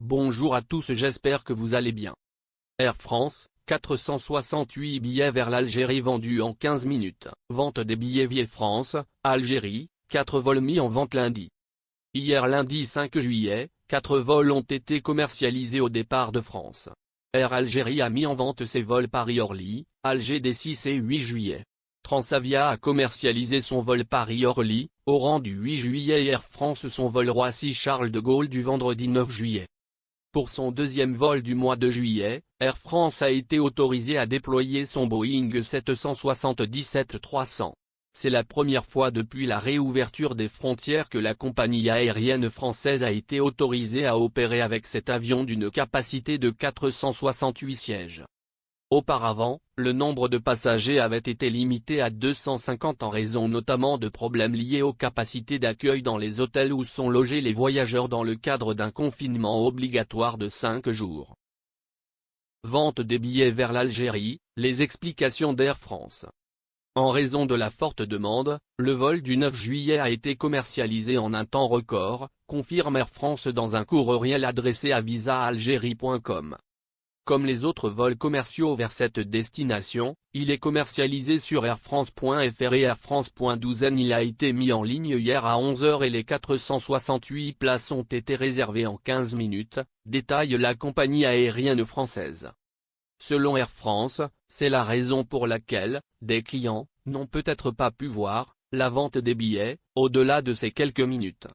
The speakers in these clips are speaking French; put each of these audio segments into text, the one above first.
Bonjour à tous, j'espère que vous allez bien. Air France, 468 billets vers l'Algérie vendus en 15 minutes. Vente des billets Via France, Algérie, 4 vols mis en vente lundi. Hier lundi 5 juillet, 4 vols ont été commercialisés au départ de France. Air Algérie a mis en vente ses vols Paris-Orly, Alger des 6 et 8 juillet. Transavia a commercialisé son vol Paris-Orly, Oran du 8 juillet et Air France son vol Roissy-Charles de Gaulle du vendredi 9 juillet. Pour son deuxième vol du mois de juillet, Air France a été autorisé à déployer son Boeing 777-300. C'est la première fois depuis la réouverture des frontières que la compagnie aérienne française a été autorisée à opérer avec cet avion d'une capacité de 468 sièges. Auparavant, le nombre de passagers avait été limité à 250 en raison notamment de problèmes liés aux capacités d'accueil dans les hôtels où sont logés les voyageurs dans le cadre d'un confinement obligatoire de 5 jours. Vente des billets vers l'Algérie, les explications d'Air France. En raison de la forte demande, le vol du 9 juillet a été commercialisé en un temps record, confirme Air France dans un courriel adressé à visaalgérie.com. Comme les autres vols commerciaux vers cette destination, il est commercialisé sur airfrance.fr et airfrance.12. Il a été mis en ligne hier à 11 h et les 468 places ont été réservées en 15 minutes, détaille la compagnie aérienne française. Selon Air France, c'est la raison pour laquelle des clients n'ont peut-être pas pu voir la vente des billets au-delà de ces quelques minutes.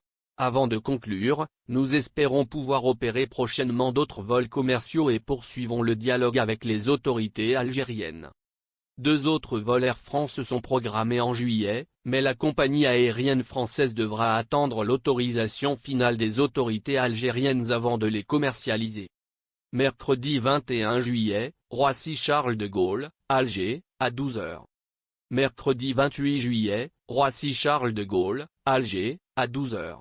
Avant de conclure, nous espérons pouvoir opérer prochainement d'autres vols commerciaux et poursuivons le dialogue avec les autorités algériennes. 2 autres vols Air France sont programmés en juillet, mais la compagnie aérienne française devra attendre l'autorisation finale des autorités algériennes avant de les commercialiser. Mercredi 21 juillet, Roissy-Charles de Gaulle, Alger, à 12 h. Mercredi 28 juillet, Roissy-Charles de Gaulle, Alger, à 12 h.